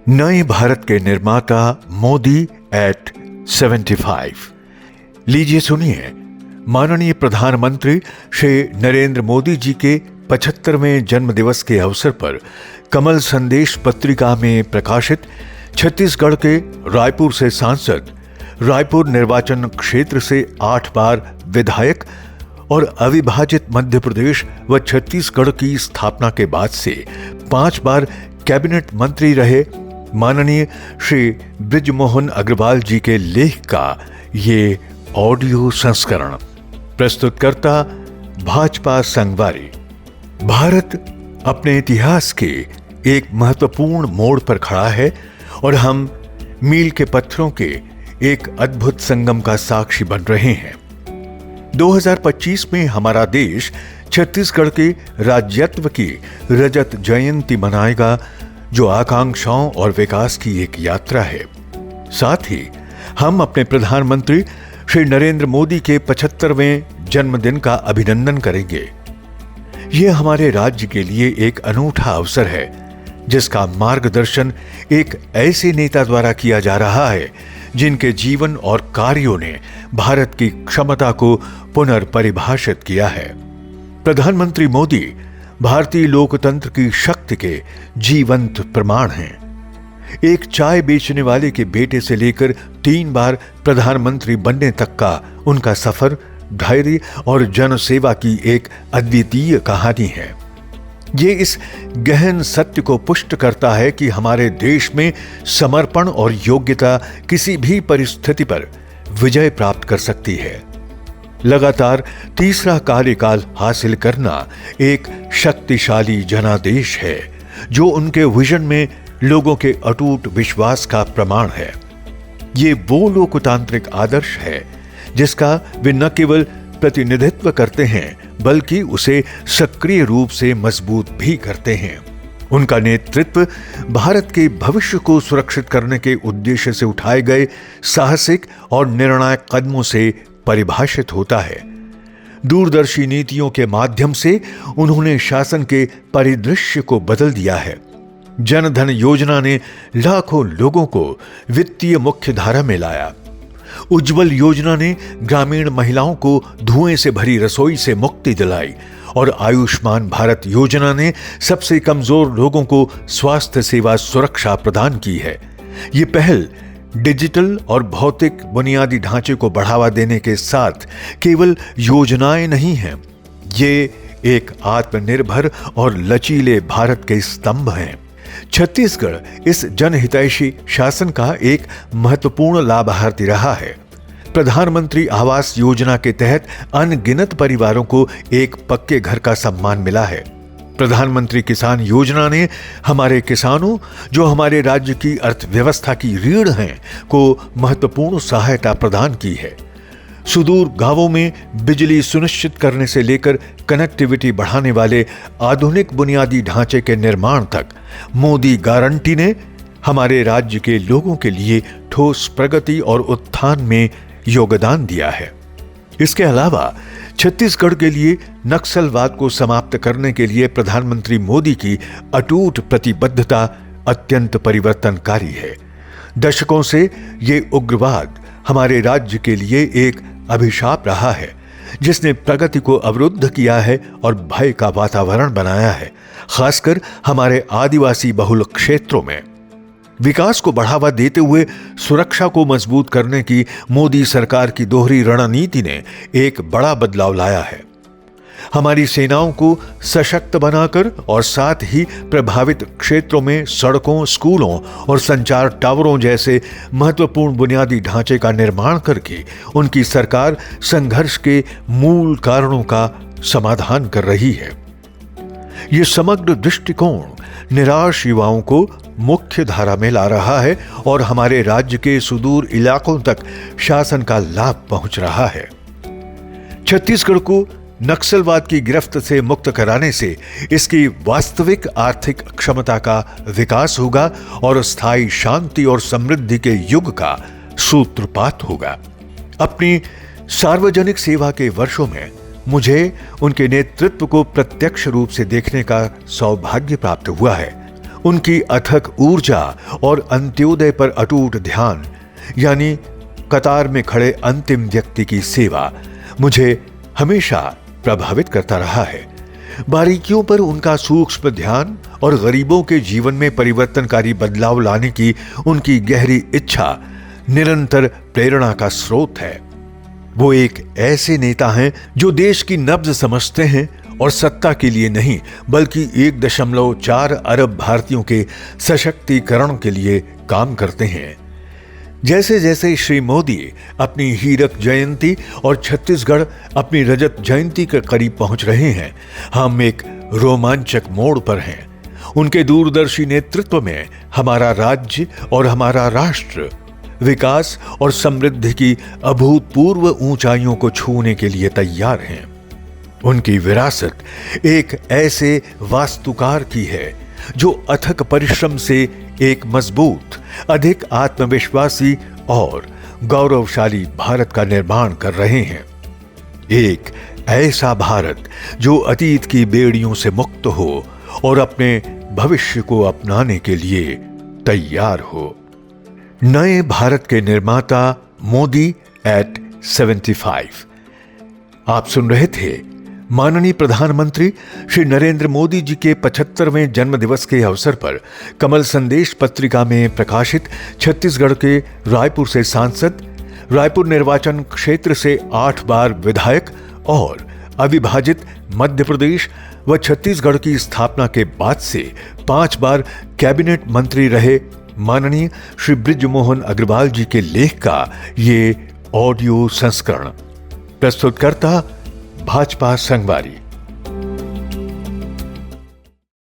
नए भारत के निर्माता मोदी एट 75। लीजिए सुनिए माननीय प्रधानमंत्री श्री नरेंद्र मोदी जी के 75वें जन्म दिवस के अवसर पर कमल संदेश पत्रिका में प्रकाशित छत्तीसगढ़ के रायपुर से सांसद, रायपुर निर्वाचन क्षेत्र से 8 बार विधायक और अविभाजित मध्य प्रदेश व छत्तीसगढ़ की स्थापना के बाद से 5 बार कैबिनेट मंत्री रहे माननीय श्री बृजमोहन अग्रवाल जी के लेख का ये ऑडियो संस्करण। प्रस्तुतकर्ता भाजपा संगवारी। भारत अपने इतिहास के एक महत्वपूर्ण मोड़ पर खड़ा है और हम मील के पत्थरों के एक अद्भुत संगम का साक्षी बन रहे हैं। 2025 में हमारा देश छत्तीसगढ़ के राज्यत्व की रजत जयंती मनाएगा, जो आकांक्षाओं और विकास की एक यात्रा है। साथ ही हम अपने प्रधानमंत्री श्री नरेंद्र मोदी के 75वें जन्मदिन का अभिनंदन करेंगे। यह हमारे राज्य के लिए एक अनूठा अवसर है, जिसका मार्गदर्शन एक ऐसे नेता द्वारा किया जा रहा है जिनके जीवन और कार्यों ने भारत की क्षमता को पुनर्परिभाषित किया है। प्रधानमंत्री मोदी भारतीय लोकतंत्र की शक्ति के जीवंत प्रमाण हैं। एक चाय बेचने वाले के बेटे से लेकर 3 बार प्रधानमंत्री बनने तक का उनका सफर धैर्य और जनसेवा की एक अद्वितीय कहानी है। ये इस गहन सत्य को पुष्ट करता है कि हमारे देश में समर्पण और योग्यता किसी भी परिस्थिति पर विजय प्राप्त कर सकती है। लगातार तीसरा कार्यकाल हासिल करना एक शक्तिशाली जनादेश है, जो उनके विजन में लोगों के अटूट विश्वास का प्रमाण है। ये वो लोकतांत्रिक आदर्श है जिसका वे न केवल प्रतिनिधित्व करते हैं, बल्कि उसे सक्रिय रूप से मजबूत भी करते हैं। उनका नेतृत्व भारत के भविष्य को सुरक्षित करने के उद्देश्य से उठाए गए साहसिक और निर्णायक कदमों से परिभाषित होता है। दूरदर्शी नीतियों के माध्यम से उन्होंने शासन के परिदृश्य को बदल दिया है। जनधन योजना ने लाखों लोगों को वित्तीय मुख्यधारा में लाया। उज्जवल योजना ने ग्रामीण महिलाओं को धुएं से भरी रसोई से मुक्ति दिलाई और आयुष्मान भारत योजना ने सबसे कमजोर लोगों को स्वास्थ्य सेवा सुरक्षा प्रदान की है। ये पहल डिजिटल और भौतिक बुनियादी ढांचे को बढ़ावा देने के साथ केवल योजनाएं नहीं हैं, ये एक आत्मनिर्भर और लचीले भारत के स्तंभ हैं। छत्तीसगढ़ इस जनहितैषी शासन का एक महत्वपूर्ण लाभार्थी रहा है। प्रधानमंत्री आवास योजना के तहत अनगिनत परिवारों को एक पक्के घर का सम्मान मिला है। प्रधानमंत्री किसान योजना ने हमारे किसानों, जो हमारे राज्य की अर्थव्यवस्था की रीढ़ हैं, को महत्वपूर्ण सहायता प्रदान की है। सुदूर गांवों में बिजली सुनिश्चित करने से लेकर कनेक्टिविटी बढ़ाने वाले आधुनिक बुनियादी ढांचे के निर्माण तक मोदी गारंटी ने हमारे राज्य के लोगों के लिए ठोस प्रगति और उत्थान में योगदान दिया है। इसके अलावा छत्तीसगढ़ के लिए नक्सलवाद को समाप्त करने के लिए प्रधानमंत्री मोदी की अटूट प्रतिबद्धता अत्यंत परिवर्तनकारी है। दशकों से ये उग्रवाद हमारे राज्य के लिए एक अभिशाप रहा है, जिसने प्रगति को अवरुद्ध किया है और भय का वातावरण बनाया है, खासकर हमारे आदिवासी बहुल क्षेत्रों में। विकास को बढ़ावा देते हुए सुरक्षा को मजबूत करने की मोदी सरकार की दोहरी रणनीति ने एक बड़ा बदलाव लाया है। हमारी सेनाओं को सशक्त बनाकर और साथ ही प्रभावित क्षेत्रों में सड़कों, स्कूलों और संचार टावरों जैसे महत्वपूर्ण बुनियादी ढांचे का निर्माण करके उनकी सरकार संघर्ष के मूल कारणों का समाधान कर रही है। यह समग्र दृष्टिकोण निराश युवाओं को मुख्य धारा में ला रहा है और हमारे राज्य के सुदूर इलाकों तक शासन का लाभ पहुंच रहा है। छत्तीसगढ़ को नक्सलवाद की गिरफ्त से मुक्त कराने से इसकी वास्तविक आर्थिक क्षमता का विकास होगा और स्थायी शांति और समृद्धि के युग का सूत्रपात होगा। अपनी सार्वजनिक सेवा के वर्षों में मुझे उनके नेतृत्व को प्रत्यक्ष रूप से देखने का सौभाग्य प्राप्त हुआ है। उनकी अथक ऊर्जा और अंत्योदय पर अटूट ध्यान, यानी कतार में खड़े अंतिम व्यक्ति की सेवा, मुझे हमेशा प्रभावित करता रहा है। बारीकियों पर उनका सूक्ष्म ध्यान और गरीबों के जीवन में परिवर्तनकारी बदलाव लाने की उनकी गहरी इच्छा निरंतर प्रेरणा का स्रोत है। वो एक ऐसे नेता हैं जो देश की नब्ज समझते हैं और सत्ता के लिए नहीं, बल्कि 1.4 अरब भारतीयों के सशक्तिकरण के लिए काम करते हैं। जैसे जैसे श्री मोदी अपनी हीरक जयंती और छत्तीसगढ़ अपनी रजत जयंती के करीब पहुंच रहे हैं, हम एक रोमांचक मोड़ पर हैं। उनके दूरदर्शी नेतृत्व में हमारा राज्य और हमारा राष्ट्र विकास और समृद्धि की अभूतपूर्व ऊंचाइयों को छूने के लिए तैयार हैं। उनकी विरासत एक ऐसे वास्तुकार की है जो अथक परिश्रम से एक मजबूत, अधिक आत्मविश्वासी और गौरवशाली भारत का निर्माण कर रहे हैं। एक ऐसा भारत जो अतीत की बेड़ियों से मुक्त हो और अपने भविष्य को अपनाने के लिए तैयार हो। नए भारत के निर्माता मोदी एट 75। आप सुन रहे थे माननीय प्रधानमंत्री श्री नरेंद्र मोदी जी के 75वें जन्म दिवस के अवसर पर कमल संदेश पत्रिका में प्रकाशित छत्तीसगढ़ के रायपुर से सांसद, रायपुर निर्वाचन क्षेत्र से 8 बार विधायक और अविभाजित मध्य प्रदेश व छत्तीसगढ़ की स्थापना के बाद से 5 बार कैबिनेट मंत्री रहे माननीय श्री बृजमोहन अग्रवाल जी के लेख का ये ऑडियो संस्करण। प्रस्तुतकर्ता भाजपा संगवारी।